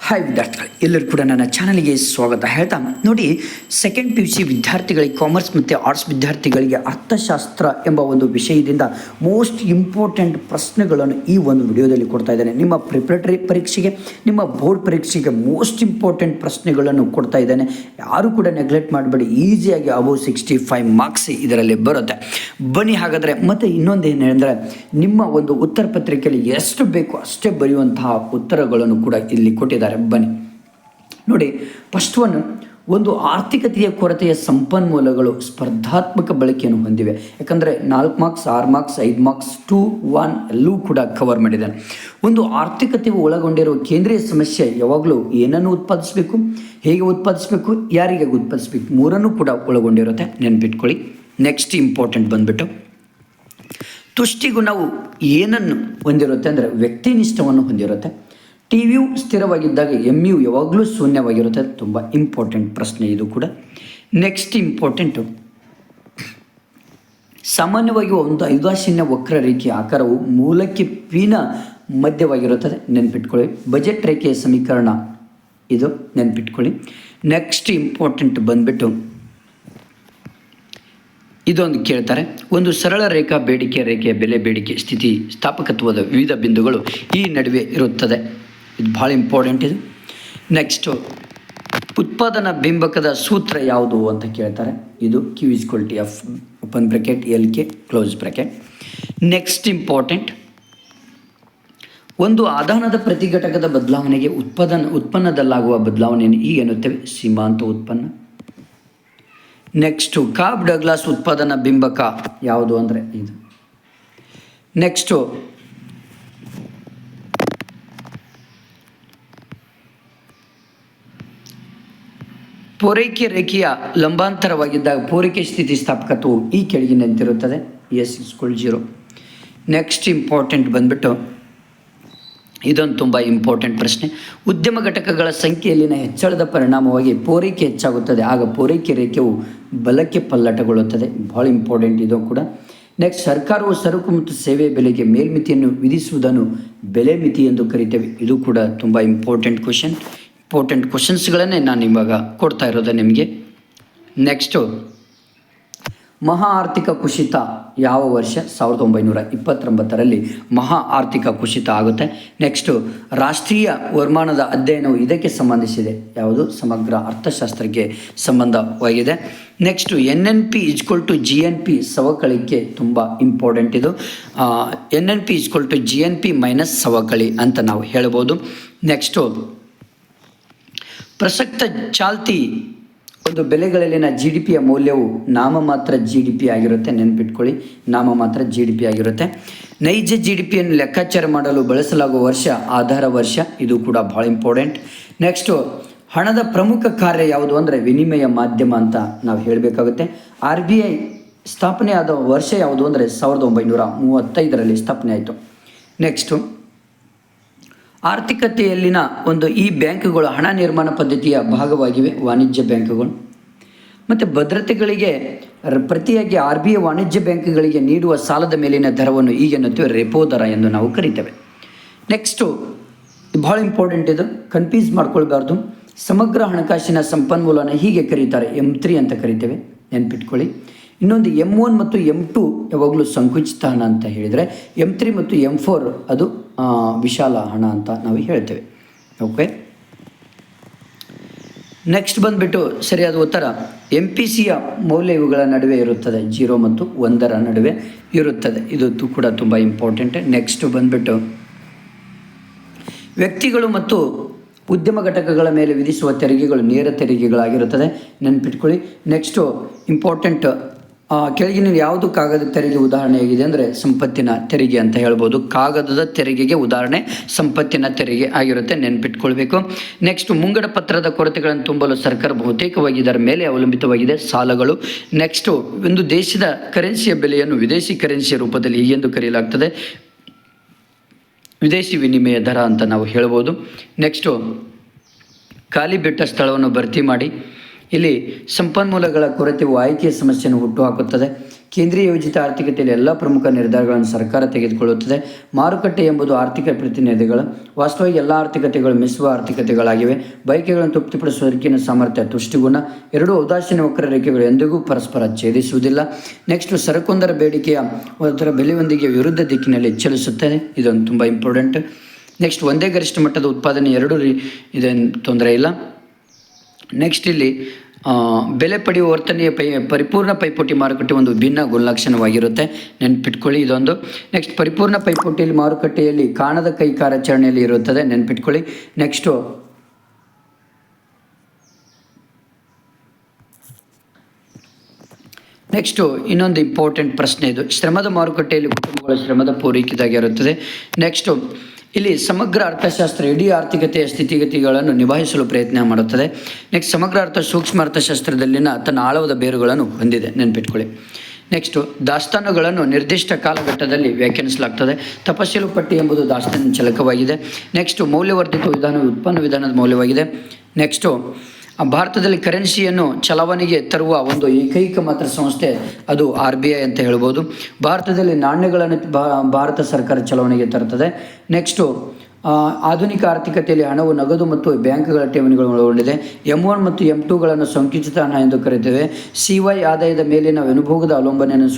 Hi ವಿದ್ಯಾರ್ಥಿಗಳು, ಎಲ್ಲರೂ ಕೂಡ ನನ್ನ ಚಾನಲ್ಗೆ ಸ್ವಾಗತ ಹೇಳ್ತಾ ನೋಡಿ. ಸೆಕೆಂಡ್ PUC ವಿದ್ಯಾರ್ಥಿಗಳಿಗೆ, ಕಾಮರ್ಸ್ ಮತ್ತು ಆರ್ಟ್ಸ್ ವಿದ್ಯಾರ್ಥಿಗಳಿಗೆ ಅರ್ಥಶಾಸ್ತ್ರ ಎಂಬ ಒಂದು ವಿಷಯದಿಂದ ಮೋಸ್ಟ್ ಇಂಪಾರ್ಟೆಂಟ್ ಪ್ರಶ್ನೆಗಳನ್ನು ಈ ಒಂದು ವಿಡಿಯೋದಲ್ಲಿ ಕೊಡ್ತಾ ಇದ್ದೇನೆ. ನಿಮ್ಮ ಪ್ರಿಪ್ರೇಟರಿ ಪರೀಕ್ಷೆಗೆ, ನಿಮ್ಮ ಬೋರ್ಡ್ ಪರೀಕ್ಷೆಗೆ ಮೋಸ್ಟ್ ಇಂಪಾರ್ಟೆಂಟ್ ಪ್ರಶ್ನೆಗಳನ್ನು ಕೊಡ್ತಾ ಇದ್ದೇನೆ. ಯಾರು ಕೂಡ ನೆಗ್ಲೆಕ್ಟ್ ಮಾಡಬೇಡಿ. ಈಸಿಯಾಗಿ ಅಬೌವ್ 65 ಮಾರ್ಕ್ಸ್ ಇದರಲ್ಲಿ ಬರುತ್ತೆ. ಬನ್ನಿ ಹಾಗಾದರೆ. ಮತ್ತು ಇನ್ನೊಂದು ಏನು ಅಂದರೆ, ನಿಮ್ಮ ಒಂದು ಉತ್ತರ ಪತ್ರಿಕೆಯಲ್ಲಿ ಎಷ್ಟು ಬೇಕು ಅಷ್ಟೇ ಬರೆಯುವಂತಹ ಉತ್ತರಗಳನ್ನು ಕೂಡ ಇಲ್ಲಿ ಕೊಟ್ಟಿದ್ದಾರೆ. ಬನ್ನಿ ನೋಡಿ. ಫಸ್ಟ್ ಒಂದು ಆರ್ಥಿಕತೆಯ ಕೊರತೆಯ ಸಂಪನ್ಮೂಲಗಳು ಸ್ಪರ್ಧಾತ್ಮಕ ಬಳಕೆಯನ್ನು ಹೊಂದಿವೆ. ಯಾಕಂದರೆ 4 ಮಾರ್ಕ್ಸ್, 6 ಮಾರ್ಕ್ಸ್, 5 ಮಾರ್ಕ್ಸ್, 2, 1 ಎಲ್ಲವೂ ಕೂಡ ಕವರ್ ಮಾಡಿದ್ದಾನೆ. ಒಂದು ಆರ್ಥಿಕತೆ ಒಳಗೊಂಡಿರುವ ಕೇಂದ್ರೀಯ ಸಮಸ್ಯೆ ಯಾವಾಗಲೂ ಏನನ್ನು ಉತ್ಪಾದಿಸಬೇಕು, ಹೇಗೆ ಉತ್ಪಾದಿಸಬೇಕು, ಯಾರಿಗೆ ಉತ್ಪಾದಿಸಬೇಕು, ಮೂರನ್ನು ಕೂಡ ಒಳಗೊಂಡಿರುತ್ತೆ. ನೆನ್ಪಿಟ್ಕೊಳ್ಳಿ. ನೆಕ್ಸ್ಟ್ ಇಂಪಾರ್ಟೆಂಟ್ ಬಂದ್ಬಿಟ್ಟು ತುಷ್ಟಿಗೂ ನಾವು ಏನನ್ನು ಹೊಂದಿರುತ್ತೆ ಅಂದರೆ ವ್ಯಕ್ತಿನಿಷ್ಠವನ್ನು ಹೊಂದಿರುತ್ತೆ. TU ಸ್ಥಿರವಾಗಿದ್ದಾಗ MU ಯಾವಾಗಲೂ ಶೂನ್ಯವಾಗಿರುತ್ತೆ. ತುಂಬ ಇಂಪಾರ್ಟೆಂಟ್ ಪ್ರಶ್ನೆ ಇದು ಕೂಡ. ನೆಕ್ಸ್ಟ್ ಇಂಪಾರ್ಟೆಂಟು, ಸಾಮಾನ್ಯವಾಗಿ ಒಂದು ಐದಾಶಿನ್ಯ ವಕ್ರರೇಖೆಯ ಆಕಾರವು ಮೂಲಕ್ಕೆ ಪಿನ ಮಧ್ಯವಾಗಿರುತ್ತದೆ. ನೆನ್ಪಿಟ್ಕೊಳ್ಳಿ. ಬಜೆಟ್ ರೇಖೆಯ ಸಮೀಕರಣ ಇದು, ನೆನ್ಪಿಟ್ಕೊಳ್ಳಿ. ನೆಕ್ಸ್ಟ್ ಇಂಪಾರ್ಟೆಂಟ್ ಬಂದ್ಬಿಟ್ಟು ಇದೊಂದು ಕೇಳ್ತಾರೆ. ಒಂದು ಸರಳ ರೇಖಾ ಬೇಡಿಕೆ ರೇಖೆಯ ಬೆಲೆ, ಬೇಡಿಕೆ, ಸ್ಥಿತಿ, ಸ್ಥಾಪಕತ್ವದ ವಿವಿಧ ಬಿಂದುಗಳು ಈ ನಡುವೆ ಇರುತ್ತದೆ. ಇದು ಭಾಳ ಇಂಪಾರ್ಟೆಂಟ್ ಇದು. ನೆಕ್ಸ್ಟು ಉತ್ಪಾದನಾ ಬಿಂಬಕದ ಸೂತ್ರ ಯಾವುದು ಅಂತ ಕೇಳ್ತಾರೆ. ಇದು Q=F open bracket LK close bracket. Next important, ಒಂದು ಆದಾನದ ಪ್ರತಿಘಟಕದ ಬದಲಾವಣೆಗೆ ಉತ್ಪನ್ನದಲ್ಲಾಗುವ ಬದಲಾವಣೆಯನ್ನು ಹೀಗೆ ಎನ್ನುತ್ತೇವೆ, ಸೀಮಾಂತ ಉತ್ಪನ್ನ. ನೆಕ್ಸ್ಟು ಕಾಬ್ ಡಗ್ಲಾಸ್ ಉತ್ಪಾದನಾ ಬಿಂಬಕ ಯಾವುದು ಅಂದರೆ ಇದು. ನೆಕ್ಸ್ಟು ಪೂರೈಕೆ ರೇಖೆಯ ಲಂಬಾಂತರವಾಗಿದ್ದಾಗ ಪೂರೈಕೆ ಸ್ಥಿತಿ ಸ್ಥಾಪಕತ್ವವು ಈ ಕೆಳಗಿನಂತಿರುತ್ತದೆ, S=0. ನೆಕ್ಸ್ಟ್ ಇಂಪಾರ್ಟೆಂಟ್ ಬಂದ್ಬಿಟ್ಟು ಇದೊಂದು ತುಂಬ ಇಂಪಾರ್ಟೆಂಟ್ ಪ್ರಶ್ನೆ. ಉದ್ಯಮ ಘಟಕಗಳ ಸಂಖ್ಯೆಯಲ್ಲಿನ ಹೆಚ್ಚಳದ ಪರಿಣಾಮವಾಗಿ ಪೂರೈಕೆ ಹೆಚ್ಚಾಗುತ್ತದೆ, ಆಗ ಪೂರೈಕೆ ರೇಖೆಯು ಬಲಕ್ಕೆ ಪಲ್ಲಟಗೊಳ್ಳುತ್ತದೆ. ಭಾಳ ಇಂಪಾರ್ಟೆಂಟ್ ಇದು ಕೂಡ. ನೆಕ್ಸ್ಟ್, ಸರ್ಕಾರವು ಸರಕು ಮತ್ತು ಸೇವೆ ಬೆಲೆಗೆ ಮೇಲ್ಮಿತಿಯನ್ನು ವಿಧಿಸುವುದನ್ನು ಬೆಲೆ ಮಿತಿ ಎಂದು ಕರಿತೇವೆ. ಇದು ಕೂಡ ತುಂಬ ಇಂಪಾರ್ಟೆಂಟ್ ಕ್ವಶನ್ಸ್ಗಳನ್ನೇ ನಾನು ಇವಾಗ ಕೊಡ್ತಾ ಇರೋದು ನಿಮಗೆ. ನೆಕ್ಸ್ಟು, ಮಹಾ ಆರ್ಥಿಕ ಕುಸಿತ ಯಾವ ವರ್ಷ? 1929ರಲ್ಲಿ ಮಹಾ ಆರ್ಥಿಕ ಕುಸಿತ ಆಗುತ್ತೆ. ನೆಕ್ಸ್ಟು, ರಾಷ್ಟ್ರೀಯ ವರಮಾನದ ಅಧ್ಯಯನವು ಇದಕ್ಕೆ ಸಂಬಂಧಿಸಿದೆ. ಯಾವುದು? ಸಮಗ್ರ ಅರ್ಥಶಾಸ್ತ್ರಕ್ಕೆ ಸಂಬಂಧವಾಗಿದೆ. ನೆಕ್ಸ್ಟು, NNP=GNP ಸವಕಳಿಕೆ ತುಂಬ ಇಂಪಾರ್ಟೆಂಟ್ ಇದು. NNP=GNP ಮೈನಸ್ ಸವಕಳಿ ಅಂತ ನಾವು ಹೇಳ್ಬೋದು. ನೆಕ್ಸ್ಟು, ಪ್ರಸಕ್ತ ಚಾಲ್ತಿ ಒಂದು ಬೆಲೆಗಳಲ್ಲಿನ GDPಯ ಮೌಲ್ಯವು ನಾಮಮಾತ್ರ GDP ಆಗಿರುತ್ತೆ. ನೆನ್ಪಿಟ್ಕೊಳ್ಳಿ, ನಾಮಮಾತ್ರ GDP ಆಗಿರುತ್ತೆ. ನೈಜ GDPಯನ್ನು ಲೆಕ್ಕಾಚಾರ ಮಾಡಲು ಬಳಸಲಾಗುವ ವರ್ಷ ಆಧಾರ ವರ್ಷ. ಇದು ಕೂಡ ಭಾಳ ಇಂಪಾರ್ಟೆಂಟ್. ನೆಕ್ಸ್ಟು, ಹಣದ ಪ್ರಮುಖ ಕಾರ್ಯ ಯಾವುದು ಅಂದರೆ ವಿನಿಮಯ ಮಾಧ್ಯಮ ಅಂತ ನಾವು ಹೇಳಬೇಕಾಗುತ್ತೆ. RBI ಸ್ಥಾಪನೆ ಆದ ವರ್ಷ ಯಾವುದು ಅಂದರೆ 1935ರಲ್ಲಿ ಸ್ಥಾಪನೆ ಆಯಿತು. ನೆಕ್ಸ್ಟು, ಆರ್ಥಿಕತೆಯಲ್ಲಿನ ಒಂದು ಈ ಬ್ಯಾಂಕುಗಳು ಹಣ ನಿರ್ಮಾಣ ಪದ್ಧತಿಯ ಭಾಗವಾಗಿವೆ, ವಾಣಿಜ್ಯ ಬ್ಯಾಂಕುಗಳು. ಮತ್ತು ಭದ್ರತೆಗಳಿಗೆ ಪ್ರತಿಯಾಗಿ RBI ವಾಣಿಜ್ಯ ಬ್ಯಾಂಕುಗಳಿಗೆ ನೀಡುವ ಸಾಲದ ಮೇಲಿನ ದರವನ್ನು ಈಗೆನ್ನುತ್ತೇವೆ ರೆಪೋ ದರ ಎಂದು ನಾವು ಕರಿತೇವೆ. ನೆಕ್ಸ್ಟು, ಭಾಳ ಇಂಪಾರ್ಟೆಂಟ್ ಇದು, ಕನ್ಫ್ಯೂಸ್ ಮಾಡ್ಕೊಳ್ಬಾರ್ದು. ಸಮಗ್ರ ಹಣಕಾಸಿನ ಸಂಪನ್ಮೂಲನ ಹೀಗೆ ಕರೀತಾರೆ, M3 ಅಂತ ಕರಿತೇವೆ. ನೆನ್ಪಿಟ್ಕೊಳ್ಳಿ. ಇನ್ನೊಂದು M1 ಮತ್ತು M2 ಯಾವಾಗಲೂ ಸಂಕುಚಿತ ಹಣ ಅಂತ ಹೇಳಿದರೆ, M3 ಮತ್ತು M4 ಅದು ವಿಶಾಲ ಹಣ ಅಂತ ನಾವು ಹೇಳ್ತೇವೆ. ಓಕೆ. ನೆಕ್ಸ್ಟ್ ಬಂದುಬಿಟ್ಟು ಸರಿಯಾದ ಉತ್ತರ MPCಯ ಮೌಲ್ಯ ಇವುಗಳ ನಡುವೆ ಇರುತ್ತದೆ, 0 ಮತ್ತು 1ರ ನಡುವೆ ಇರುತ್ತದೆ. ಇದು ಕೂಡ ತುಂಬ ಇಂಪಾರ್ಟೆಂಟ್. ನೆಕ್ಸ್ಟ್ ಬಂದುಬಿಟ್ಟು ವ್ಯಕ್ತಿಗಳು ಮತ್ತು ಉದ್ಯಮ ಘಟಕಗಳ ಮೇಲೆ ವಿಧಿಸುವ ತೆರಿಗೆಗಳು ನೇರ ತೆರಿಗೆಗಳಾಗಿರುತ್ತದೆ. ನೆನ್ಪಿಟ್ಕೊಳ್ಳಿ. ನೆಕ್ಸ್ಟು ಇಂಪಾರ್ಟೆಂಟ್, ಕೆಳಗಿನ ಯಾವುದು ಕಾಗದ ತೆರಿಗೆ ಉದಾಹರಣೆಯಾಗಿದೆ ಅಂದರೆ ಸಂಪತ್ತಿನ ತೆರಿಗೆ ಅಂತ ಹೇಳ್ಬೋದು. ಕಾಗದದ ತೆರಿಗೆಗೆ ಉದಾಹರಣೆ ಸಂಪತ್ತಿನ ತೆರಿಗೆ ಆಗಿರುತ್ತೆ. ನೆನ್ಪಿಟ್ಕೊಳ್ಬೇಕು. ನೆಕ್ಸ್ಟ್, ಮುಂಗಡ ಪತ್ರದ ಕೊರತೆಗಳನ್ನು ತುಂಬಲು ಸರ್ಕಾರ ಬಹುತೇಕವಾಗಿ ಇದರ ಮೇಲೆ ಅವಲಂಬಿತವಾಗಿದೆ, ಸಾಲಗಳು. ನೆಕ್ಸ್ಟು, ಒಂದು ದೇಶದ ಕರೆನ್ಸಿಯ ಬೆಲೆಯನ್ನು ವಿದೇಶಿ ಕರೆನ್ಸಿಯ ರೂಪದಲ್ಲಿ ಹೀಗೆಂದು ಕರೆಯಲಾಗ್ತದೆ, ವಿದೇಶಿ ವಿನಿಮಯ ದರ ಅಂತ ನಾವು ಹೇಳ್ಬೋದು. ನೆಕ್ಸ್ಟು, ಖಾಲಿ ಬಿಟ್ಟ ಸ್ಥಳವನ್ನು ಭರ್ತಿ ಮಾಡಿ. ಇಲ್ಲಿ ಸಂಪನ್ಮೂಲಗಳ ಕೊರತೆಯು ಆಯ್ಕೆಯ ಸಮಸ್ಯೆಯನ್ನು ಹುಟ್ಟುಹಾಕುತ್ತದೆ. ಕೇಂದ್ರೀಯ ಯೋಜಿತ ಆರ್ಥಿಕತೆಯಲ್ಲಿ ಎಲ್ಲ ಪ್ರಮುಖ ನಿರ್ಧಾರಗಳನ್ನು ಸರ್ಕಾರ ತೆಗೆದುಕೊಳ್ಳುತ್ತದೆ. ಮಾರುಕಟ್ಟೆ ಎಂಬುದು ಆರ್ಥಿಕ ಪ್ರತಿನಿಧಿಗಳು. ವಾಸ್ತವವಾಗಿ ಎಲ್ಲ ಆರ್ಥಿಕತೆಗಳು ಮಿಶ್ರ ಆರ್ಥಿಕತೆಗಳಾಗಿವೆ. ಬಯಕೆಗಳನ್ನು ತೃಪ್ತಿಪಡಿಸುವ ಸಾಮರ್ಥ್ಯ ತುಷ್ಟಿಗುಣ. ಎರಡೂ ಉದಾಸೀನ ವಕ್ರರೇಖೆಗಳು ಎಂದಿಗೂ ಪರಸ್ಪರ ಛೇದಿಸುವುದಿಲ್ಲ. ನೆಕ್ಸ್ಟ್, ಸರಕೊಂದರ ಬೇಡಿಕೆಯ ಅದರ ಬೆಲೆಯೊಂದಿಗೆ ವಿರುದ್ಧ ದಿಕ್ಕಿನಲ್ಲಿ ಚಲಿಸುತ್ತದೆ. ಇದೊಂದು ತುಂಬ ಇಂಪಾರ್ಟೆಂಟ್. ನೆಕ್ಸ್ಟ್, ಒಂದೇ ಗರಿಷ್ಠ ಮಟ್ಟದ ಉತ್ಪಾದನೆ ಎರಡೂ ಇದೇನು ತೊಂದರೆ ಇಲ್ಲ. ನೆಕ್ಸ್ಟ್, ಇಲ್ಲಿ ಬೆಲೆ ಪಡೆಯುವ ವರ್ತನೆಯ ಪರಿಪೂರ್ಣ ಪೈಪೋಟಿ ಮಾರುಕಟ್ಟೆ ಒಂದು ಭಿನ್ನ ಗುಣಲಕ್ಷಣವಾಗಿರುತ್ತೆ, ನೆನ್ಪಿಟ್ಕೊಳ್ಳಿ ಇದೊಂದು. ನೆಕ್ಸ್ಟ್, ಪರಿಪೂರ್ಣ ಪೈಪೋಟಿಯಲ್ಲಿ ಮಾರುಕಟ್ಟೆಯಲ್ಲಿ ಕಾಣದ ಕೈ ಕಾರ್ಯಾಚರಣೆಯಲ್ಲಿ ಇರುತ್ತದೆ, ನೆನ್ಪಿಟ್ಕೊಳ್ಳಿ. ನೆಕ್ಸ್ಟು ಇನ್ನೊಂದು ಇಂಪಾರ್ಟೆಂಟ್ ಪ್ರಶ್ನೆ ಇದು. ಶ್ರಮದ ಮಾರುಕಟ್ಟೆಯಲ್ಲಿ ಕುಟುಂಬಗಳ ಶ್ರಮದ ಪೂರೈಕೆದಾಗಿರುತ್ತದೆ. ನೆಕ್ಸ್ಟು ಇಲ್ಲಿ ಸಮಗ್ರ ಅರ್ಥಶಾಸ್ತ್ರ ಇಡೀ ಆರ್ಥಿಕತೆಯ ಸ್ಥಿತಿಗತಿಗಳನ್ನು ನಿಭಾಯಿಸಲು ಪ್ರಯತ್ನ ಮಾಡುತ್ತದೆ. ನೆಕ್ಸ್ಟ್, ಸಮಗ್ರ ಸೂಕ್ಷ್ಮ ಅರ್ಥಶಾಸ್ತ್ರದಲ್ಲಿನ ತನ್ನ ಆಳವಾದ ಬೇರುಗಳನ್ನು ಹೊಂದಿದೆ, ನೆನ್ಪಿಟ್ಕೊಳ್ಳಿ. ನೆಕ್ಸ್ಟು, ದಾಸ್ತಾನುಗಳನ್ನು ನಿರ್ದಿಷ್ಟ ಕಾಲಘಟ್ಟದಲ್ಲಿ ವ್ಯಾಖ್ಯಾನಿಸಲಾಗ್ತದೆ. ತಪಶೀಲು ಪಟ್ಟಿ ಎಂಬುದು ದಾಸ್ತಾನಿನ ಚಲಕವಾಗಿದೆ. ನೆಕ್ಸ್ಟು, ಮೌಲ್ಯವರ್ಧಿತ ವಿಧಾನವು ಉತ್ಪನ್ನ ವಿಧಾನದ ಮೌಲ್ಯವಾಗಿದೆ. ನೆಕ್ಸ್ಟು, ಭಾರತದಲ್ಲಿ ಕರೆನ್ಸಿಯನ್ನು ಚಲಾವಣೆಗೆ ತರುವ ಒಂದು ಏಕೈಕ ಮಾತ್ರ ಸಂಸ್ಥೆ ಅದು RBI ಅಂತ ಹೇಳ್ಬೋದು. ಭಾರತದಲ್ಲಿ ನಾಣ್ಯಗಳನ್ನು ಭಾರತ ಸರ್ಕಾರ ಚಲಾವಣೆಗೆ ತರುತ್ತದೆ. ನೆಕ್ಸ್ಟು, ಆಧುನಿಕ ಆರ್ಥಿಕತೆಯಲ್ಲಿ ಹಣವು ನಗದು ಮತ್ತು ಬ್ಯಾಂಕ್ಗಳ ಠೇವಣಿಗಳು ಒಳಗೊಂಡಿದೆ. M1 ಮತ್ತು M2ಗಳನ್ನು ಸಂಕುಚಿತ ಹಣ ಎಂದು ಕರೆಯುತ್ತೇವೆ. CY ಆದಾಯದ ಮೇಲಿನ ಅನುಭೋಗದ ಅವಲಂಬನೆಯನ್ನು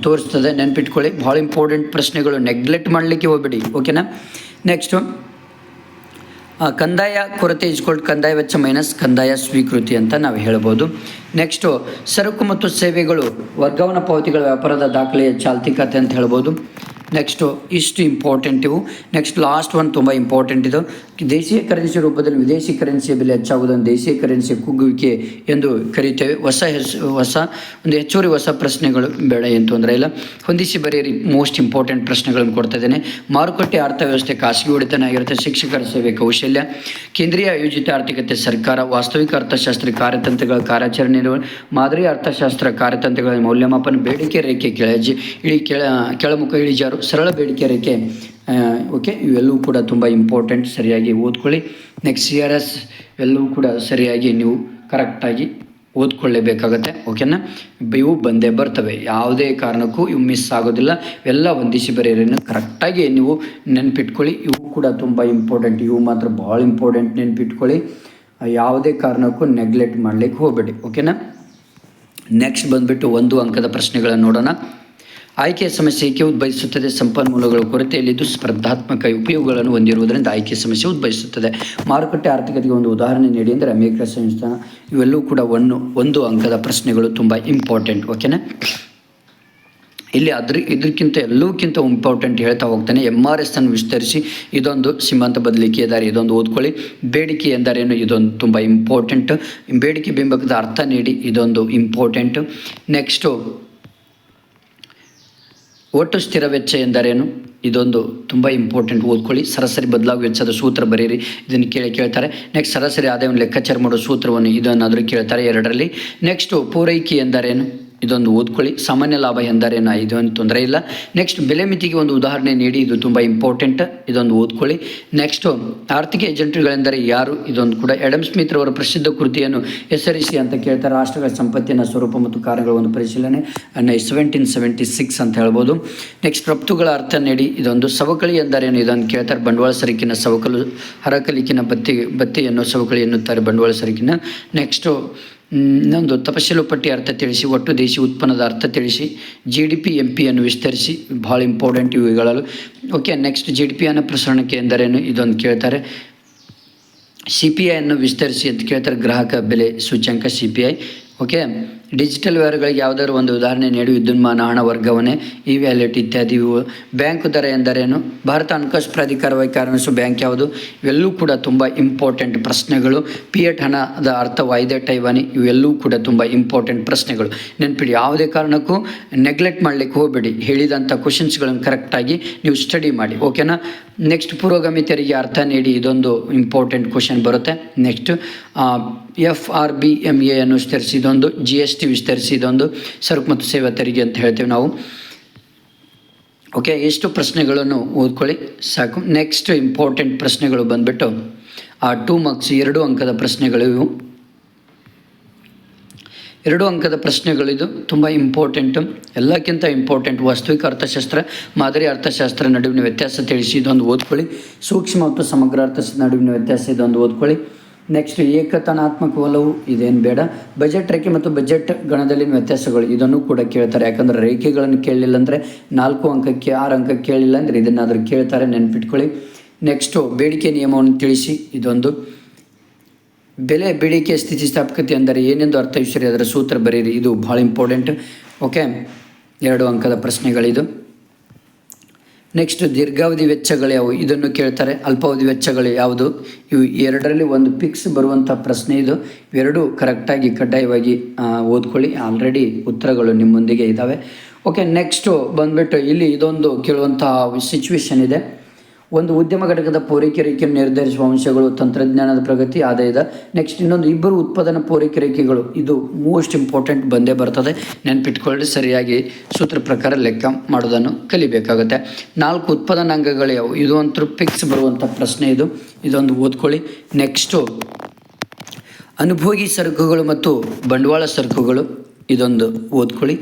ತೋರಿಸ್ತದೆ, ನೆನ್ಪಿಟ್ಕೊಳ್ಳಿ. ಭಾಳ ಇಂಪಾರ್ಟೆಂಟ್ ಪ್ರಶ್ನೆಗಳು, ನೆಗ್ಲೆಕ್ಟ್ ಮಾಡಲಿಕ್ಕೆ ಹೋಗ್ಬೇಡಿ, ಓಕೆನಾ. ನೆಕ್ಸ್ಟು, ಕಂದಾಯ ಕೊರತೆ ಕಂದಾಯ ವೆಚ್ಚ ಮೈನಸ್ ಕಂದಾಯ ಸ್ವೀಕೃತಿ ಅಂತ ನಾವು ಹೇಳ್ಬೋದು. ನೆಕ್ಸ್ಟು, ಸರಕು ಮತ್ತು ಸೇವೆಗಳು ವರ್ಗಾವಣಾ ಪಾವತಿಗಳ ವ್ಯಾಪಾರದ ದಾಖಲೆಯ ಚಾಲ್ತಿ ಖಾತೆ ಅಂತ ಹೇಳ್ಬೋದು. ನೆಕ್ಸ್ಟು, ಇಷ್ಟು ಇಂಪಾರ್ಟೆಂಟ್ ಇವು. ನೆಕ್ಸ್ಟ್, ಲಾಸ್ಟ್ ಒನ್ ತುಂಬ ಇಂಪಾರ್ಟೆಂಟ್ ಇದು. ದೇಶೀಯ ಕರೆನ್ಸಿ ರೂಪದಲ್ಲಿ ವಿದೇಶಿ ಕರೆನ್ಸಿಯ ಬೆಲೆ ಹೆಚ್ಚಾಗುವುದನ್ನು ದೇಶೀಯ ಕರೆನ್ಸಿ ಕುಗ್ಗುವಿಕೆ ಎಂದು ಕರೀತೇವೆ. ಒಂದು ಹೆಚ್ಚುವರಿ ಹೊಸ ಪ್ರಶ್ನೆಗಳು ಬೇಡ, ಏನು ತೊಂದರೆ ಇಲ್ಲ, ಹೊಂದಿಸಿ ಬರೆಯಿರಿ. ಮೋಸ್ಟ್ ಇಂಪಾರ್ಟೆಂಟ್ ಪ್ರಶ್ನೆಗಳನ್ನು ಕೊಡ್ತಾ ಇದ್ದೇನೆ. ಮಾರುಕಟ್ಟೆ ಅರ್ಥವ್ಯವಸ್ಥೆ ಖಾಸಗಿ ಒಡೆತನ ಆಗಿರುತ್ತೆ. ಶಿಕ್ಷಕರ ಸೇವೆ ಕೌಶಲ್ಯ. ಕೇಂದ್ರೀಯ ಯೋಜಿತ ಆರ್ಥಿಕತೆ ಸರ್ಕಾರ. ವಾಸ್ತವಿಕ ಅರ್ಥಶಾಸ್ತ್ರ ಕಾರ್ಯತಂತ್ರಗಳ ಕಾರ್ಯಾಚರಣೆ. ಮಾದರಿ ಅರ್ಥಶಾಸ್ತ್ರ ಕಾರ್ಯತಂತ್ರಗಳ ಮೌಲ್ಯಮಾಪನ. ಬೇಡಿಕೆ ರೇಖೆ ಕೆಳಮುಖ ಇಳಿಜಾರು. ಸರಳ ಬೇಡಿಕೆ ರೇಖೆ. ಓಕೆ, ಇವೆಲ್ಲವೂ ಕೂಡ ತುಂಬ ಇಂಪಾರ್ಟೆಂಟ್, ಸರಿಯಾಗಿ ಓದ್ಕೊಳ್ಳಿ. ನೆಕ್ಸ್ಟ್, CRS ಎಲ್ಲವೂ ಕೂಡ ಸರಿಯಾಗಿ ನೀವು ಕರೆಕ್ಟಾಗಿ ಓದ್ಕೊಳ್ಳೇಬೇಕಾಗತ್ತೆ, ಓಕೆನಾ. ಇವು ಬಂದೇ ಬರ್ತವೆ, ಯಾವುದೇ ಕಾರಣಕ್ಕೂ ಇವು ಮಿಸ್ ಆಗೋದಿಲ್ಲ. ಎಲ್ಲ ಹೊಂದಿಸಿ ಬರೆಯೋರನ್ನು ಕರೆಕ್ಟಾಗಿ ನೀವು ನೆನ್ಪಿಟ್ಕೊಳ್ಳಿ. ಇವು ಕೂಡ ತುಂಬ ಇಂಪಾರ್ಟೆಂಟ್, ಇವು ಮಾತ್ರ ಭಾಳ ಇಂಪಾರ್ಟೆಂಟ್, ನೆನ್ಪಿಟ್ಕೊಳ್ಳಿ. ಯಾವುದೇ ಕಾರಣಕ್ಕೂ ನೆಗ್ಲೆಕ್ಟ್ ಮಾಡಲಿಕ್ಕೆ ಹೋಗಬೇಡಿ, ಓಕೆನಾ. ನೆಕ್ಸ್ಟ್ ಬಂದುಬಿಟ್ಟು 1 ಅಂಕದ ಪ್ರಶ್ನೆಗಳನ್ನು ನೋಡೋಣ. ಆಯ್ಕೆಯ ಸಮಸ್ಯೆ ಏಕೆ ಉದ್ಭವಿಸುತ್ತದೆ? ಸಂಪನ್ಮೂಲಗಳ ಕೊರತೆಯಲ್ಲಿದ್ದು ಸ್ಪರ್ಧಾತ್ಮಕ ಉಪಯೋಗಗಳನ್ನು ಹೊಂದಿರುವುದರಿಂದ ಆಯ್ಕೆಯ ಸಮಸ್ಯೆ ಉದ್ಭವಿಸುತ್ತದೆ. ಮಾರುಕಟ್ಟೆ ಆರ್ಥಿಕತೆಗೆ ಒಂದು ಉದಾಹರಣೆ ನೀಡಿ ಅಂದರೆ ಅಮೆರಿಕ ಸಂಸ್ಥಾನ. ಇವೆಲ್ಲವೂ ಕೂಡ 1 ಅಂಕದ ಪ್ರಶ್ನೆಗಳು, ತುಂಬ ಇಂಪಾರ್ಟೆಂಟ್, ಓಕೆನಾ. ಇಲ್ಲಿ ಇದಕ್ಕಿಂತ ಎಲ್ಲಕ್ಕಿಂತ ಇಂಪಾರ್ಟೆಂಟ್ ಹೇಳ್ತಾ ಹೋಗ್ತಾನೆ. MRS ಅನ್ನು ವಿಸ್ತರಿಸಿ. ಇದೊಂದು ಸೀಮಾಂತ ಬದಲಿಕೆ ದಾರಿ, ಇದೊಂದು ಓದ್ಕೊಳ್ಳಿ. ಬೇಡಿಕೆ ಎಂದರೇನು? ಇದೊಂದು ತುಂಬ ಇಂಪಾರ್ಟೆಂಟ್. ಬೇಡಿಕೆ ಬಿಂಬಕದ ಅರ್ಥ ನೀಡಿ, ಇದೊಂದು ಇಂಪಾರ್ಟೆಂಟ್. ನೆಕ್ಸ್ಟು, ಒಟ್ಟು ಸ್ಥಿರ ವೆಚ್ಚ ಎಂದರೇನು? ಇದೊಂದು ತುಂಬ ಇಂಪಾರ್ಟೆಂಟ್, ಓದ್ಕೊಳ್ಳಿ. ಸರಾಸರಿ ಬದಲಾಗುವ ವೆಚ್ಚದ ಸೂತ್ರ ಬರೀರಿ, ಇದನ್ನು ಕೇಳ್ತಾರೆ. ನೆಕ್ಸ್ಟ್, ಸರಾಸರಿ ಆದಾಯವನ್ನು ಲೆಕ್ಕಾಚಾರ ಮಾಡೋ ಸೂತ್ರವನ್ನು ಇದನ್ನಾದರೂ ಕೇಳ್ತಾರೆ 2ರಲ್ಲಿ. ನೆಕ್ಸ್ಟು, ಪೂರೈಕೆ ಎಂದರೇನು? ಇದೊಂದು ಓದ್ಕೊಳ್ಳಿ. ಸಾಮಾನ್ಯ ಲಾಭ ಎಂದರೇನು? ಇದೊಂದು ತೊಂದರೆ ಇಲ್ಲ. ನೆಕ್ಸ್ಟ್, ಬೆಲೆ ಮಿತಿಗೆ ಒಂದು ಉದಾಹರಣೆ ನೀಡಿ, ಇದು ತುಂಬ ಇಂಪಾರ್ಟೆಂಟ್, ಇದೊಂದು ಓದ್ಕೊಳ್ಳಿ. ನೆಕ್ಸ್ಟು, ಆರ್ಥಿಕ ಏಜೆಂಟ್ಗಳೆಂದರೆ ಯಾರು? ಇದೊಂದು ಕೂಡ ಆಡಮ್ ಸ್ಮಿತ್ ರವರ ಪ್ರಸಿದ್ಧ ಕೃತಿಯನ್ನು ಹೆಸರಿಸಿ ಅಂತ ಕೇಳ್ತಾರೆ. ರಾಷ್ಟ್ರಗಳ ಸಂಪತ್ತಿನ ಸ್ವರೂಪ ಮತ್ತು ಕಾರ್ಯಗಳ ಒಂದು ಪರಿಶೀಲನೆ 1776 ಅಂತ ಹೇಳ್ಬೋದು. ನೆಕ್ಸ್ಟ್, ರಫ್ತುಗಳ ಅರ್ಥ ನೀಡಿ, ಇದೊಂದು. ಸವಕಳಿ ಎಂದರೇನು? ಇದನ್ನು ಕೇಳ್ತಾರೆ. ಬಂಡವಾಳ ಸರಕಿನ ಸವಕಲು, ಹರಕಲಿಕ್ಕಿನ ಬತ್ತಿಯನ್ನು ಸವಕಳಿ ಎನ್ನುತ್ತಾರೆ, ಬಂಡವಾಳ ಸರಕಿನ. ನೆಕ್ಸ್ಟು, ಇನ್ನೊಂದು, ತಪಶೀಲು ಪಟ್ಟಿ ಅರ್ಥ ತಿಳಿಸಿ. ಒಟ್ಟು ದೇಶಿ ಉತ್ಪನ್ನದ ಅರ್ಥ ತಿಳಿಸಿ. GDP MP-ಯನ್ನು ವಿಸ್ತರಿಸಿ, ಭಾಳ ಇಂಪಾರ್ಟೆಂಟ್ ಇವುಗಳು, ಓಕೆ. ನೆಕ್ಸ್ಟ್, GDP ಅನ್ನ ಪ್ರಸರಣಕ್ಕೆ ಎಂದರೇನು? ಇದೊಂದು ಕೇಳ್ತಾರೆ. CPI ಅನ್ನು ವಿಸ್ತರಿಸಿ ಅಂತ ಕೇಳ್ತಾರೆ. ಗ್ರಾಹಕ ಬೆಲೆ ಸೂಚ್ಯಂಕ CPI, ಓಕೆ. ಡಿಜಿಟಲ್ ವ್ಯವಹಾರಗಳಿಗೆ ಯಾವುದಾದ್ರು ಒಂದು ಉದಾಹರಣೆ ನೀಡಿ. ವಿದ್ಯುನ್ಮಾನ ಹಣ ವರ್ಗಾವಣೆ, ವ್ಯಾಲೆಟ್ ಇತ್ಯಾದಿ. ಇವು. ಬ್ಯಾಂಕ್ ದರ ಎಂದರೇನು? ಭಾರತ ಹಣಕಾಸು ಪ್ರಾಧಿಕಾರವಾಗಿ ಕಾರ್ಯನಿರ್ವಹಿಸುವ ಬ್ಯಾಂಕ್ ಯಾವುದು? ಇವೆಲ್ಲವೂ ಕೂಡ ತುಂಬ ಇಂಪಾರ್ಟೆಂಟ್ ಪ್ರಶ್ನೆಗಳು. ಪಿಯಟ್ ಹಣದ ಅರ್ಥ ವಾಯ್ದೆ ಟೈವಾನಿ. ಇವೆಲ್ಲವೂ ಕೂಡ ತುಂಬ ಇಂಪಾರ್ಟೆಂಟ್ ಪ್ರಶ್ನೆಗಳು, ನೆನ್ಪಿಡಿ. ಯಾವುದೇ ಕಾರಣಕ್ಕೂ ನೆಗ್ಲೆಕ್ಟ್ ಮಾಡಲಿಕ್ಕೆ ಹೋಗಬೇಡಿ. ಹೇಳಿದಂಥ ಕ್ವಶನ್ಸ್ಗಳನ್ನು ಕರೆಕ್ಟಾಗಿ ನೀವು ಸ್ಟಡಿ ಮಾಡಿ, ಓಕೆನಾ. ನೆಕ್ಸ್ಟ್, ಪೂರ್ವಗಾಮಿ ತೆರಿಗೆ ಅರ್ಥ ನೀಡಿ. ಇದೊಂದು ಇಂಪಾರ್ಟೆಂಟ್ ಕ್ವಶನ್ ಬರುತ್ತೆ. ನೆಕ್ಸ್ಟ್, FRBMA ಅನ್ನು ವಿಸ್ತರಿಸಿ. ಇದೊಂದು. GST ವಿಸ್ತರಿಸಿ. ಇದೊಂದು ಸರಕು ಮತ್ತು ಸೇವಾ ತೆರಿಗೆ ಅಂತ ಹೇಳ್ತೇವೆ ನಾವು, ಓಕೆ. ಎಷ್ಟು ಪ್ರಶ್ನೆಗಳನ್ನು ಓದ್ಕೊಳ್ಳಿ ಸಾಕು. ನೆಕ್ಸ್ಟ್, ಇಂಪಾರ್ಟೆಂಟ್ ಪ್ರಶ್ನೆಗಳು ಬಂದುಬಿಟ್ಟು 2 ಮಾರ್ಕ್ಸ್ 2 ಅಂಕದ ಪ್ರಶ್ನೆಗಳು ಇವು. 2 ಅಂಕದ ಪ್ರಶ್ನೆಗಳಿದು ತುಂಬ ಇಂಪಾರ್ಟೆಂಟು, ಎಲ್ಲಕ್ಕಿಂತ ಇಂಪಾರ್ಟೆಂಟ್ ವಾಸ್ತವಿಕ ಅರ್ಥಶಾಸ್ತ್ರ ಮಾದರಿ ಅರ್ಥಶಾಸ್ತ್ರ ನಡುವಿನ ವ್ಯತ್ಯಾಸ ತಿಳಿಸಿ ಇದೊಂದು ಓದ್ಕೊಳ್ಳಿ. ಸೂಕ್ಷ್ಮ ಮತ್ತು ಸಮಗ್ರ ಅರ್ಥಶಾಸ್ತ್ರ ನಡುವಿನ ವ್ಯತ್ಯಾಸ ಇದೊಂದು ಓದ್ಕೊಳ್ಳಿ. ನೆಕ್ಸ್ಟ್ ಏಕತಾನಾತ್ಮಕ ಒಲವು ಇದೇನು ಬೇಡ. ಬಜೆಟ್ ರೇಖೆ ಮತ್ತು ಬಜೆಟ್ ಗಣದಲ್ಲಿನ ವ್ಯತ್ಯಾಸಗಳು ಇದನ್ನು ಕೂಡ ಕೇಳ್ತಾರೆ. ಯಾಕಂದರೆ ರೇಖೆಗಳನ್ನು ಕೇಳಲಿಲ್ಲ ಅಂದರೆ 4 ಅಂಕಕ್ಕೆ 6 ಅಂಕಕ್ಕೆ ಕೇಳಿಲ್ಲ ಅಂದರೆ ಇದನ್ನಾದರೂ ಕೇಳ್ತಾರೆ, ನೆನ್ಪಿಟ್ಕೊಳ್ಳಿ. ನೆಕ್ಸ್ಟು ಬೇಡಿಕೆ ನಿಯಮವನ್ನು ತಿಳಿಸಿ ಇದೊಂದು. ಬೆಲೆ ಬೇಡಿಕೆ ಸ್ಥಿತಿಸ್ಥಾಪಕತೆ ಅಂದರೆ ಏನೆಂದು ಅರ್ಥೈಸಿರಿ, ಅದರ ಸೂತ್ರ ಬರೀರಿ, ಇದು ಭಾಳ ಇಂಪಾರ್ಟೆಂಟ್. ಓಕೆ, 2 ಅಂಕದ ಪ್ರಶ್ನೆಗಳಿದು. ನೆಕ್ಸ್ಟ್ ದೀರ್ಘಾವಧಿ ವೆಚ್ಚಗಳು ಯಾವುವು ಇದನ್ನು ಕೇಳ್ತಾರೆ. ಅಲ್ಪಾವಧಿ ವೆಚ್ಚಗಳು ಯಾವುದು, ಇವು 2ರಲ್ಲಿ ಒಂದು ಫಿಕ್ಸ್ ಬರುವಂಥ ಪ್ರಶ್ನೆ ಇದು. ಇವೆರಡೂ ಕರೆಕ್ಟಾಗಿ ಕಡ್ಡಾಯವಾಗಿ ಓದ್ಕೊಳ್ಳಿ. ಆಲ್ರೆಡಿ ಉತ್ತರಗಳು ನಿಮ್ಮ ಮುಂದಿಗೆ ಇದ್ದಾವೆ. ಓಕೆ, ನೆಕ್ಸ್ಟು ಬಂದುಬಿಟ್ಟು ಇಲ್ಲಿ ಇದೊಂದು ಕೇಳುವಂಥ ಸಿಚುವೇಶನ್ ಇದೆ. ಒಂದು ಉದ್ಯಮ ಘಟಕದ ಪೂರೈಕೆ ರೇಖೆಯನ್ನು ನಿರ್ಧರಿಸುವ ಅಂಶಗಳು ತಂತ್ರಜ್ಞಾನದ ಪ್ರಗತಿ, ಆದಾಯದ. ನೆಕ್ಸ್ಟ್ ಇನ್ನೊಂದು ಇಬ್ಬರು ಉತ್ಪಾದನಾ ಪೂರೈಕೆ ರೇಖೆಗಳು, ಇದು ಮೋಸ್ಟ್ ಇಂಪಾರ್ಟೆಂಟ್ ಬಂದೇ ಬರ್ತದೆ, ನೆನ್ಪಿಟ್ಕೊಳ್ಳಿ. ಸರಿಯಾಗಿ ಸೂತ್ರ ಪ್ರಕಾರ ಲೆಕ್ಕ ಮಾಡೋದನ್ನು ಕಲಿಬೇಕಾಗುತ್ತೆ. 4 ಉತ್ಪಾದನಾಂಗಗಳು ಯಾವುವು, ಇದು ಒಂದು ಫಿಕ್ಸ್ ಬರುವಂಥ ಪ್ರಶ್ನೆ ಇದು, ಇದೊಂದು ಓದ್ಕೊಳ್ಳಿ. ನೆಕ್ಸ್ಟು ಅನುಭೋಗಿ ಸರಕುಗಳು ಮತ್ತು ಬಂಡವಾಳ ಸರಕುಗಳು, ಇದೊಂದು ಓದ್ಕೊಳ್ಳಿ.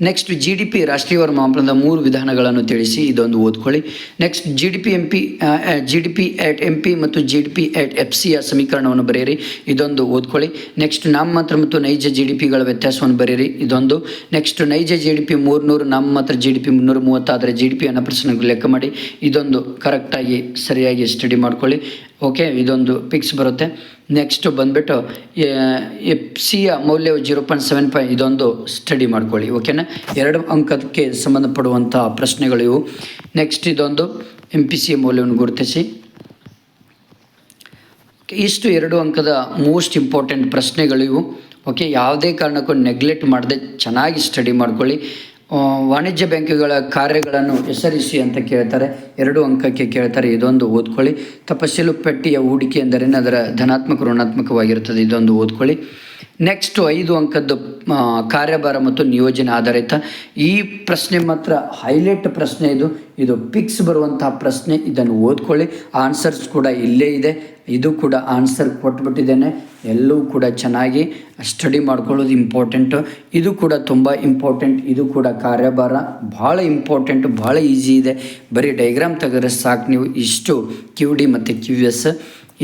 ನೆಕ್ಸ್ಟ್ GDP ರಾಷ್ಟ್ರೀಯ ಮಾಪನದ 3 ವಿಧಾನಗಳನ್ನು ತಿಳಿಸಿ, ಇದೊಂದು ಓದ್ಕೊಳ್ಳಿ. ನೆಕ್ಸ್ಟ್ GDP at MP ಮತ್ತು GDP at FCಯ ಸಮೀಕರಣವನ್ನು ಬರೆಯಿರಿ, ಇದೊಂದು ಓದ್ಕೊಳ್ಳಿ. ನೆಕ್ಸ್ಟ್ ನಾಮಮಾತ್ರ ಮತ್ತು ನೈಜ GDPಗಳ ವ್ಯತ್ಯಾಸವನ್ನು ಬರೆಯಿರಿ, ಇದೊಂದು. ನೆಕ್ಸ್ಟ್ ನೈಜ GDP 300, ನಾಮಮಾತ್ರ GDP 330 ಆದರೆ GDP ಅನ್ನೋ ಪ್ರಶ್ನೆಗಳು ಲೆಕ್ಕ ಮಾಡಿ, ಇದೊಂದು ಕರೆಕ್ಟಾಗಿ ಸರಿಯಾಗಿ ಸ್ಟಡಿ ಮಾಡ್ಕೊಳ್ಳಿ. ಓಕೆ, ಇದೊಂದು ಫಿಕ್ಸ್ ಬರುತ್ತೆ. ನೆಕ್ಸ್ಟು ಬಂದುಬಿಟ್ಟು FCಯ ಮೌಲ್ಯವು 0.75, ಇದೊಂದು ಸ್ಟಡಿ ಮಾಡ್ಕೊಳ್ಳಿ. ಓಕೆನಾ, 2 ಅಂಕಕ್ಕೆ ಸಂಬಂಧಪಡುವಂಥ ಪ್ರಶ್ನೆಗಳಿವು. ನೆಕ್ಸ್ಟ್ ಇದೊಂದು MPCಯ ಮೌಲ್ಯವನ್ನು ಗುರುತಿಸಿ. ಇಷ್ಟು 2 ಅಂಕದ ಮೋಸ್ಟ್ ಇಂಪಾರ್ಟೆಂಟ್ ಪ್ರಶ್ನೆಗಳಿವು. ಓಕೆ, ಯಾವುದೇ ಕಾರಣಕ್ಕೂ ನೆಗ್ಲೆಕ್ಟ್ ಮಾಡದೆ ಚೆನ್ನಾಗಿ ಸ್ಟಡಿ ಮಾಡ್ಕೊಳ್ಳಿ. ವಾಣಿಜ್ಯ ಬ್ಯಾಂಕುಗಳ ಕಾರ್ಯಗಳನ್ನು ಹೆಸರಿಸಿ ಅಂತ ಕೇಳ್ತಾರೆ, 2 ಅಂಕಕ್ಕೆ ಕೇಳ್ತಾರೆ, ಇದೊಂದು ಓದ್ಕೊಳ್ಳಿ. ತಪಶೀಲು ಪಟ್ಟಿಯ ಹೂಡಿಕೆ ಎಂದರೇನು, ಅದರ ಧನಾತ್ಮಕ ಋಣಾತ್ಮಕವಾಗಿರುತ್ತದೆ, ಇದೊಂದು ಓದ್ಕೊಳ್ಳಿ. ನೆಕ್ಸ್ಟು 5 ಅಂಕದ್ದು ಕಾರ್ಯಭಾರ ಮತ್ತು ನಿಯೋಜನೆ ಆಧಾರಿತ. ಈ ಪ್ರಶ್ನೆ ಮಾತ್ರ ಹೈಲೈಟ್ ಪ್ರಶ್ನೆ ಇದು ಫಿಕ್ಸ್ ಬರುವಂತಹ ಪ್ರಶ್ನೆ, ಇದನ್ನು ಓದ್ಕೊಳ್ಳಿ. ಆನ್ಸರ್ಸ್ ಕೂಡ ಇಲ್ಲೇ ಇದೆ, ಇದು ಕೂಡ ಆನ್ಸರ್ ಕೊಟ್ಬಿಟ್ಟಿದ್ದೇನೆ. ಎಲ್ಲವೂ ಕೂಡ ಚೆನ್ನಾಗಿ ಸ್ಟಡಿ ಮಾಡ್ಕೊಳ್ಳೋದು ಇಂಪಾರ್ಟೆಂಟು. ಇದು ಕೂಡ ತುಂಬ ಇಂಪಾರ್ಟೆಂಟ್, ಇದು ಕೂಡ ಕಾರ್ಯಭಾರ ಭಾಳ ಇಂಪಾರ್ಟೆಂಟು, ಭಾಳ ಈಸಿ ಇದೆ. ಬರೀ ಡೈಗ್ರಾಮ್ ತೆಗೆದ್ರೆ ಸಾಕು ನೀವು. ಇಷ್ಟು QD ಮತ್ತು QS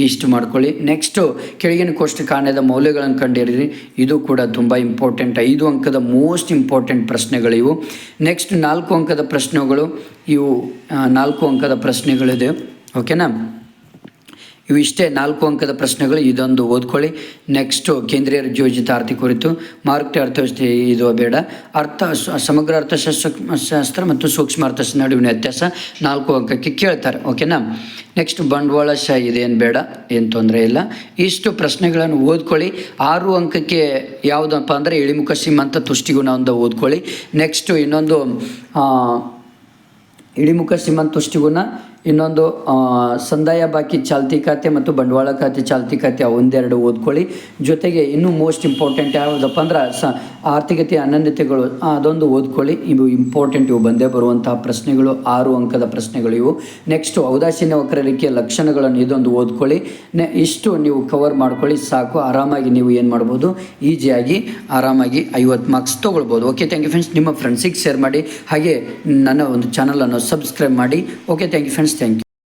ಇಷ್ಟು ಮಾಡ್ಕೊಳ್ಳಿ. ನೆಕ್ಸ್ಟು ಕೆಳಗಿನ ಕೋಷ್ಟಕಾಂಡದ ಮೌಲ್ಯಗಳನ್ನು ಕಂಡಿರಿ, ಇದು ಕೂಡ ತುಂಬ ಇಂಪಾರ್ಟೆಂಟ್. 5 ಅಂಕದ ಮೋಸ್ಟ್ ಇಂಪಾರ್ಟೆಂಟ್ ಪ್ರಶ್ನೆಗಳಿವು. ನೆಕ್ಸ್ಟ್ 4 ಅಂಕದ ಪ್ರಶ್ನೆಗಳು, ಇವು 4 ಅಂಕದ ಪ್ರಶ್ನೆಗಳಿದೆ. ಓಕೆನಾ, ಇವು ಇಷ್ಟೇ 4 ಅಂಕದ ಪ್ರಶ್ನೆಗಳು, ಇದೊಂದು ಓದ್ಕೊಳ್ಳಿ. ನೆಕ್ಸ್ಟು ಕೇಂದ್ರೀಯ ಯೋಜಿತ ಆರ್ಥಿಕ ಕುರಿತು, ಮಾರುಕಟ್ಟೆ ಅರ್ಥವ್ಯವಸ್ಥೆ ಇದು ಬೇಡ. ಸಮಗ್ರ ಅರ್ಥಶಾಸ್ತ್ರ ಮತ್ತು ಸೂಕ್ಷ್ಮ ಅರ್ಥಶಾಸ್ತ್ರ ನಡುವಿನ ವ್ಯತ್ಯಾಸ 4 ಅಂಕಕ್ಕೆ ಕೇಳ್ತಾರೆ. ಓಕೆನಾ, ನೆಕ್ಸ್ಟ್ ಬಂಡವಾಳಶಾಹಿ ಇದೇನು ಬೇಡ, ಏನು ತೊಂದರೆ ಇಲ್ಲ. ಇಷ್ಟು ಪ್ರಶ್ನೆಗಳನ್ನು ಓದ್ಕೊಳ್ಳಿ. 6 ಅಂಕಕ್ಕೆ ಯಾವುದಪ್ಪ ಅಂದರೆ ಇಳಿಮುಖ ಸೀಮಾಂತ ತುಷ್ಟಿಗುಣ ಒಂದು ಓದ್ಕೊಳ್ಳಿ. ನೆಕ್ಸ್ಟು ಇನ್ನೊಂದು ಇಳಿಮುಖ ಸೀಮಾಂತ ತುಷ್ಟಿಗುಣ, ಇನ್ನೊಂದು ಸಂದಾಯ ಬಾಕಿ ಚಾಲ್ತಿ ಖಾತೆ ಮತ್ತು ಬಂಡವಾಳ ಖಾತೆ ಚಾಲ್ತಿ ಖಾತೆ, ಒಂದೆರಡು ಓದ್ಕೊಳ್ಳಿ. ಜೊತೆಗೆ ಇನ್ನೂ ಮೋಸ್ಟ್ ಇಂಪಾರ್ಟೆಂಟ್ ಯಾವುದಪ್ಪ ಅಂದ್ರೆ ಆರ್ಥಿಕತೆಯ ಅನನ್ಯತೆಗಳು, ಅದೊಂದು ಓದ್ಕೊಳ್ಳಿ. ಇವು ಇಂಪಾರ್ಟೆಂಟ್, ಇವು ಬಂದೇ ಬರುವಂತಹ ಪ್ರಶ್ನೆಗಳು, 6 ಅಂಕದ ಪ್ರಶ್ನೆಗಳು ಇವು. ನೆಕ್ಸ್ಟು ಔದಾಸೀನ್ಯ ವಕ್ರರೇಖೆಯ ಲಕ್ಷಣಗಳನ್ನು, ಇದೊಂದು ಓದ್ಕೊಳ್ಳಿ. ಇಷ್ಟು ನೀವು ಕವರ್ ಮಾಡ್ಕೊಳ್ಳಿ ಸಾಕು. ಆರಾಮಾಗಿ ನೀವು ಏನು ಮಾಡ್ಬೋದು, ಈಸಿಯಾಗಿ ಆರಾಮಾಗಿ 50 ಮಾರ್ಕ್ಸ್ ತೊಗೊಳ್ಬೋದು. Okay, thank you friends. ನಿಮ್ಮ ಫ್ರೆಂಡ್ಸಿಗೆ ಶೇರ್ ಮಾಡಿ, ಹಾಗೆ ನನ್ನ ಒಂದು ಚಾನಲನ್ನು ಸಬ್ಸ್ಕ್ರೈಬ್ ಮಾಡಿ. Okay, thank you friends, thank you.